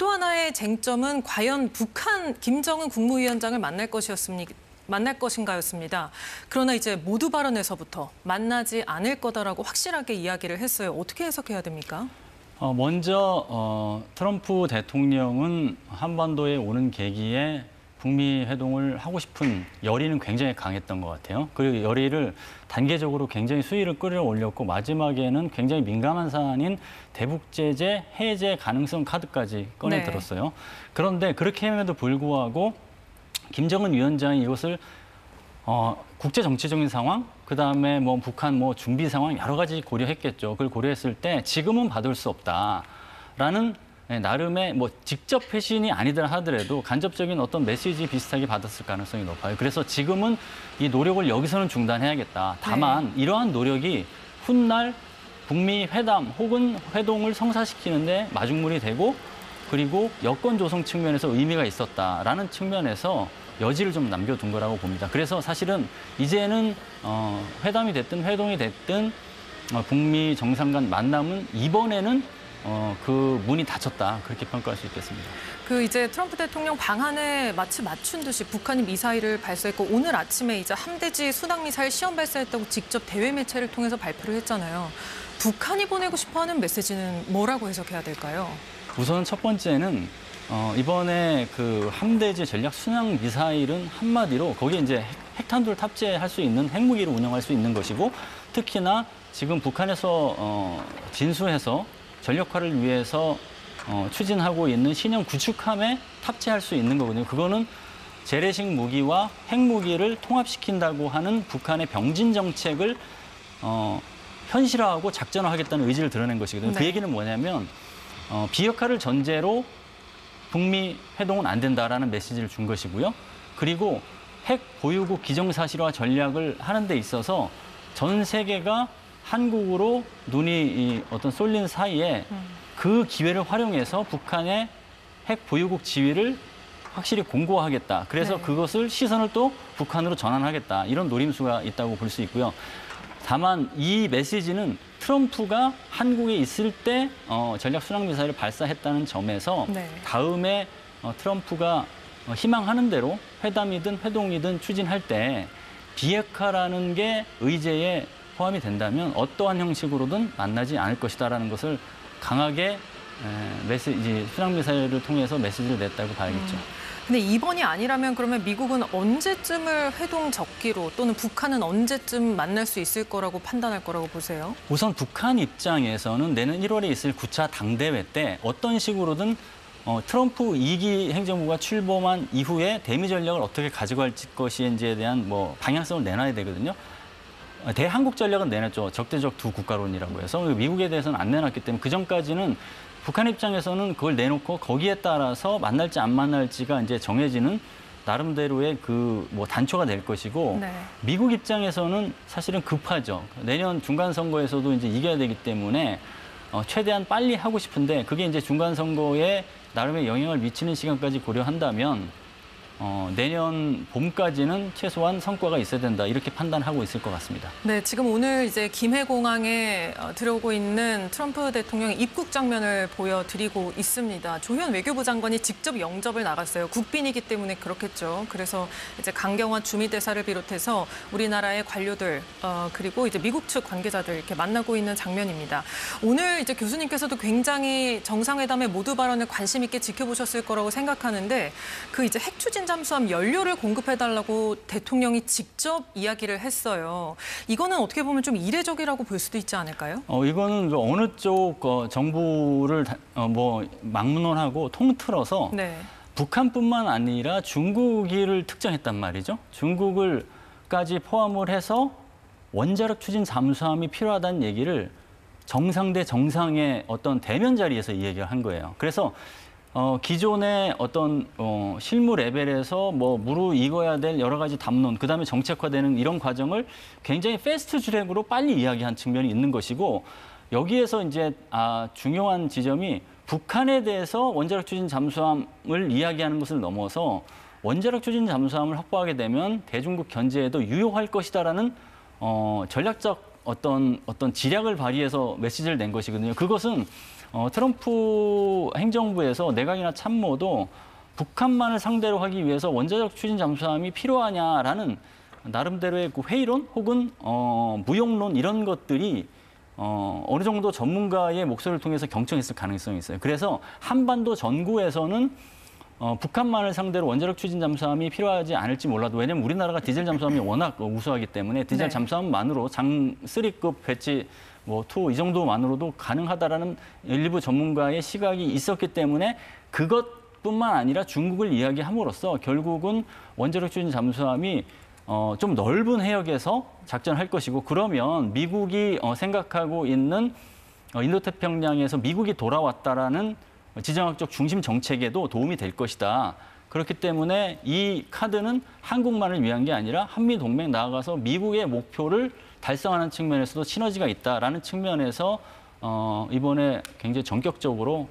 또 하나의 쟁점은 과연 북한 김정은 국무위원장을 만날 것인가였습니다. 그러나 이제 모두 발언에서부터 만나지 않을 거다라고 확실하게 이야기를 했어요. 어떻게 해석해야 됩니까? 먼저 트럼프 대통령은 한반도에 오는 계기에 북미 회동을 하고 싶은 열의는 굉장히 강했던 것 같아요. 그리고 열의를 단계적으로 굉장히 수위를 끌어올렸고 마지막에는 굉장히 민감한 사안인 대북 제재 해제 가능성 카드까지 꺼내들었어요. 네. 그런데 그렇게 함에도 불구하고 김정은 위원장이 이것을 국제 정치적인 상황, 그다음에 뭐 북한 준비 상황 여러 가지 고려했겠죠. 그걸 고려했을 때 지금은 받을 수 없다라는 나름의 직접 회신이 아니더라 하더라도 간접적인 어떤 메시지 비슷하게 받았을 가능성이 높아요. 그래서 지금은 이 노력을 여기서는 중단해야겠다. 다만 이러한 노력이 훗날 북미 회담 혹은 회동을 성사시키는데 마중물이 되고 그리고 여건 조성 측면에서 의미가 있었다라는 측면에서 여지를 좀 남겨둔 거라고 봅니다. 그래서 사실은 이제는 회담이 됐든 회동이 됐든 북미 정상 간 만남은 이번에는 그 문이 닫혔다 그렇게 평가할 수 있겠습니다. 이제 트럼프 대통령 방한에 마치 맞춘 듯이 북한이 미사일을 발사했고 오늘 아침에 이제 함대지 순항 미사일 시험 발사했다고 직접 대외 매체를 통해서 발표를 했잖아요. 북한이 보내고 싶어하는 메시지는 뭐라고 해석해야 될까요? 우선 첫 번째는 이번에 그 함대지 전략 순항 미사일은 한마디로 거기에 이제 핵탄두를 탑재할 수 있는 핵무기를 운영할 수 있는 것이고 특히나 지금 북한에서 진수해서 전력화를 위해서 추진하고 있는 신형 구축함에 탑재할 수 있는 거거든요. 그거는 재래식 무기와 핵무기를 통합시킨다고 하는 북한의 병진 정책을 현실화하고 작전화하겠다는 의지를 드러낸 것이거든요. 네. 그 얘기는 뭐냐면 비핵화를 전제로 북미 회동은 안 된다라는 메시지를 준 것이고요. 그리고 핵 보유국 기정사실화 전략을 하는 데 있어서 전 세계가 한국으로 눈이 어떤 쏠린 사이에 그 기회를 활용해서 북한의 핵 보유국 지위를 확실히 공고하겠다. 그래서 그것을 시선을 또 북한으로 전환하겠다. 이런 노림수가 있다고 볼 수 있고요. 다만 이 메시지는 트럼프가 한국에 있을 때 전략 순항 미사일을 발사했다는 점에서 다음에 트럼프가 희망하는 대로 회담이든 회동이든 추진할 때 비핵화라는 게 의제에 포함이 된다면 어떠한 형식으로든 만나지 않을 것이다라는 것을 강하게 순항 미사일을 통해서 메시지를 냈다고 봐야겠죠. 근데 이번이 아니라면 그러면 미국은 언제쯤을 회동 적기로 또는 북한은 언제쯤 만날 수 있을 거라고 판단할 거라고 보세요? 우선 북한 입장에서는 내년 1월에 있을 9차 당대회 때 어떤 식으로든 트럼프 2기 행정부가 출범한 이후에 대미 전략을 어떻게 가져갈 것인지에 대한 방향성을 내놔야 되거든요. 대한국 전략은 내놨죠. 적대적 두 국가론이라고 해서 미국에 대해서는 안 내놨기 때문에 그전까지는 북한 입장에서는 그걸 내놓고 거기에 따라서 만날지 안 만날지가 이제 정해지는 나름대로의 단초가 될 것이고 미국 입장에서는 사실은 급하죠. 내년 중간 선거에서도 이제 이겨야 되기 때문에 최대한 빨리 하고 싶은데 그게 이제 중간 선거에 나름의 영향을 미치는 시간까지 고려한다면 내년 봄까지는 최소한 성과가 있어야 된다 이렇게 판단하고 있을 것 같습니다. 네, 지금 오늘 이제 김해공항에 들어오고 있는 트럼프 대통령의 입국 장면을 보여드리고 있습니다. 조현 외교부 장관이 직접 영접을 나갔어요. 국빈이기 때문에 그렇겠죠. 그래서 이제 강경화 주미대사를 비롯해서 우리나라의 관료들 그리고 이제 미국 측 관계자들 이렇게 만나고 있는 장면입니다. 오늘 이제 교수님께서도 굉장히 정상회담의 모두 발언을 관심 있게 지켜보셨을 거라고 생각하는데 이제 핵 추진 잠수함 연료를 공급해달라고 대통령이 직접 이야기를 했어요. 이거는 어떻게 보면 좀 이례적이라고 볼 수도 있지 않을까요? 이거는 어느 쪽 정부를 막론하고 통틀어서 북한뿐만 아니라 중국을 특정했단 말이죠. 중국을까지 포함을 해서 원자력 추진 잠수함이 필요하다는 얘기를 정상 대 정상의 어떤 대면 자리에서 이 얘기를 한 거예요. 그래서 기존의 어떤 실무 레벨에서 무르익어야 될 여러 가지 담론, 그다음에 정책화되는 이런 과정을 굉장히 패스트 트랙으로 빨리 이야기한 측면이 있는 것이고 여기에서 이제 중요한 지점이 북한에 대해서 원자력 추진 잠수함을 이야기하는 것을 넘어서 원자력 추진 잠수함을 확보하게 되면 대중국 견제에도 유효할 것이다라는 전략적 어떤 지략을 발휘해서 메시지를 낸 것이거든요. 그것은 트럼프 행정부에서 내각이나 참모도 북한만을 상대로 하기 위해서 원자력 추진 잠수함이 필요하냐라는 나름대로의 그 회의론 혹은 무용론 이런 것들이 어느 정도 전문가의 목소리를 통해서 경청했을 가능성이 있어요. 그래서 한반도 전구에서는 북한만을 상대로 원자력 추진 잠수함이 필요하지 않을지 몰라도 왜냐하면 우리나라가 디젤 잠수함이 워낙 우수하기 때문에 디젤 네. 잠수함만으로 장 3급 배치 2 이 정도만으로도 가능하다라는 일부 전문가의 시각이 있었기 때문에 그것뿐만 아니라 중국을 이야기함으로써 결국은 원자력 추진 잠수함이 좀 넓은 해역에서 작전할 것이고 그러면 미국이 생각하고 있는 인도태평양에서 미국이 돌아왔다라는 지정학적 중심 정책에도 도움이 될 것이다. 그렇기 때문에 이 카드는 한국만을 위한 게 아니라 한미동맹 나아가서 미국의 목표를 달성하는 측면에서도 시너지가 있다라는 측면에서 이번에 굉장히 전격적으로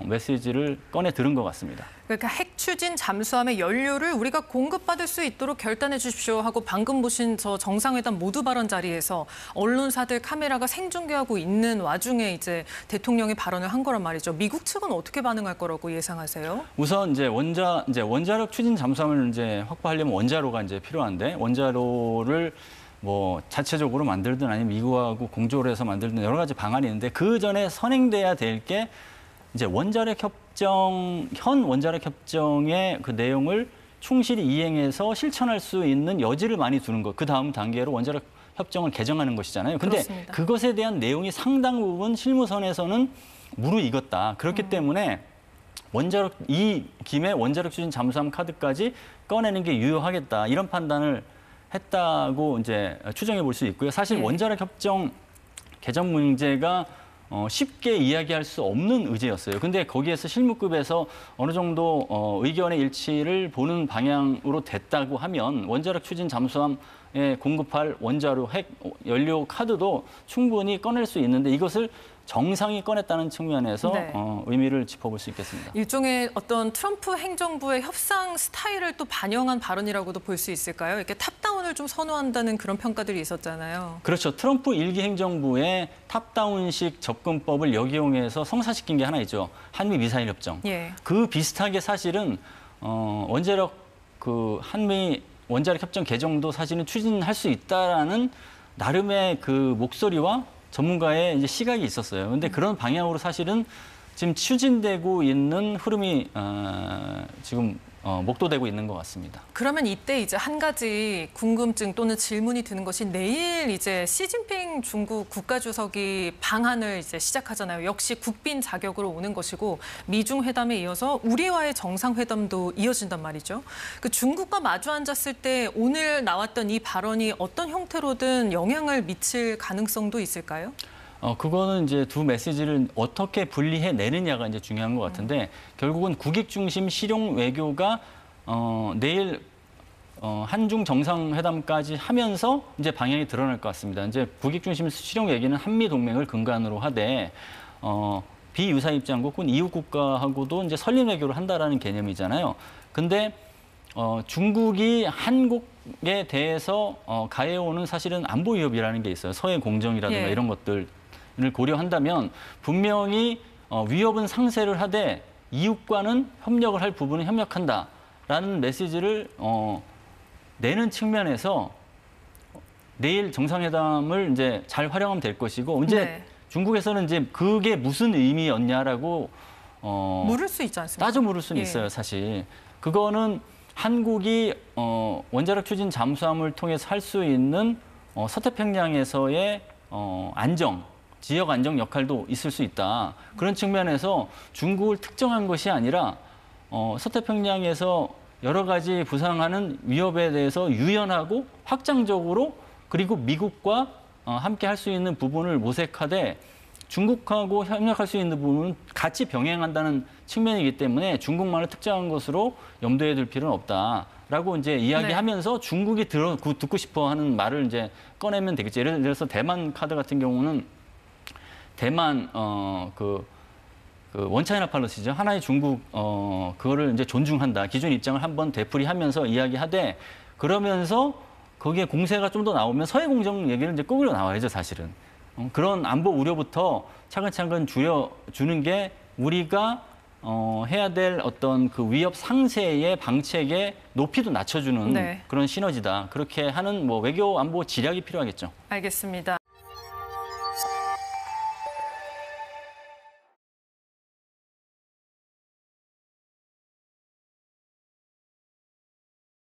메시지를 꺼내 들은 것 같습니다. 그러니까 핵 추진 잠수함의 연료를 우리가 공급받을 수 있도록 결단해 주십시오 하고 방금 보신 저 정상회담 모두 발언 자리에서 언론사들 카메라가 생중계하고 있는 와중에 이제 대통령이 발언을 한 거란 말이죠. 미국 측은 어떻게 반응할 거라고 예상하세요? 우선 이제 원자력 추진 잠수함을 이제 확보하려면 원자로가 이제 필요한데 원자로를 자체적으로 만들든 아니면 미국하고 공조를 해서 만들든 여러 가지 방안이 있는데 그 전에 선행돼야 될 게 이제 현 원자력 협정의 그 내용을 충실히 이행해서 실천할 수 있는 여지를 많이 두는 것. 그 다음 단계로 원자력 협정을 개정하는 것이잖아요. 근데 그렇습니다. 그것에 대한 내용이 상당 부분 실무선에서는 무르익었다. 그렇기 때문에 이 김에 원자력 추진 잠수함 카드까지 꺼내는 게 유효하겠다. 이런 판단을 했다고 이제 추정해 볼 수 있고요. 사실 네. 원자력 협정 개정 문제가 쉽게 이야기할 수 없는 의제였어요. 근데 거기에서 실무급에서 어느 정도 의견의 일치를 보는 방향으로 됐다고 하면 원자력 추진 잠수함에 공급할 원자로 핵 연료 카드도 충분히 꺼낼 수 있는데 이것을 정상이 꺼냈다는 측면에서 네. 의미를 짚어볼 수 있겠습니다. 일종의 어떤 트럼프 행정부의 협상 스타일을 또 반영한 발언이라고도 볼 수 있을까요? 이렇게 탑다운을 좀 선호한다는 그런 평가들이 있었잖아요. 그렇죠. 트럼프 일기 행정부의 탑다운식 접근법을 역이용해서 성사시킨 게 하나 있죠. 한미 미사일 협정. 예. 그 비슷하게 사실은 한미 원자력 협정 개정도 사실은 추진할 수 있다라는 나름의 그 목소리와 전문가의 이제 시각이 있었어요. 근데 그런 방향으로 사실은 지금 추진되고 있는 흐름이 지금 목도되고 있는 것 같습니다. 그러면 이때 이제 한 가지 궁금증 또는 질문이 드는 것이 내일 이제 시진핑 중국 국가주석이 방한을 이제 시작하잖아요. 역시 국빈 자격으로 오는 것이고 미중 회담에 이어서 우리와의 정상회담도 이어진단 말이죠. 그 중국과 마주 앉았을 때 오늘 나왔던 이 발언이 어떤 형태로든 영향을 미칠 가능성도 있을까요? 그거는 이제 두 메시지를 어떻게 분리해 내느냐가 이제 중요한 것 같은데 결국은 국익 중심 실용 외교가 내일 한중 정상회담까지 하면서 이제 방향이 드러날 것 같습니다. 이제 국익 중심 실용 외교는 한미 동맹을 근간으로 하되 비유사 입장국은 이웃 국가하고도 이제 설린 외교를 한다라는 개념이잖아요. 근데 중국이 한국에 대해서 가해오는 사실은 안보 위협이라는 게 있어요. 서해 공정이라든가 예. 이런 것들을 고려한다면 분명히 위협은 상쇄를 하되 이웃과는 협력을 할 부분은 협력한다라는 메시지를 내는 측면에서 내일 정상회담을 이제 잘 활용하면 될 것이고 이제 네. 중국에서는 이제 그게 무슨 의미였냐라고 물을 수 있지 않습니까? 따져 물을 수는 예. 있어요, 사실. 그거는 한국이 원자력 추진 잠수함을 통해서 할 수 있는 서태평양에서의 안정, 지역 안정 역할도 있을 수 있다. 그런 측면에서 중국을 특정한 것이 아니라 서태평양에서 여러 가지 부상하는 위협에 대해서 유연하고 확장적으로 그리고 미국과 함께 할 수 있는 부분을 모색하되 중국하고 협력할 수 있는 부분은 같이 병행한다는 측면이기 때문에 중국만을 특정한 것으로 염두에 둘 필요는 없다라고 이제 이야기하면서 중국이 듣고 싶어하는 말을 이제 꺼내면 되겠죠. 예를 들어서 대만 카드 같은 경우는 대만 그 원차이나 팔러시죠. 하나의 중국 그거를 이제 존중한다. 기존 입장을 한번 되풀이하면서 이야기하되 그러면서 거기에 공세가 좀 더 나오면 서해 공정 얘기를 이제 꾸밀어 나와야죠, 사실은. 그런 안보 우려부터 차근차근 줄여주는 게 우리가 해야 될 어떤 그 위협 상세의 방책의 높이도 낮춰주는 네. 그런 시너지다. 그렇게 하는 뭐 외교 안보 지략이 필요하겠죠. 알겠습니다.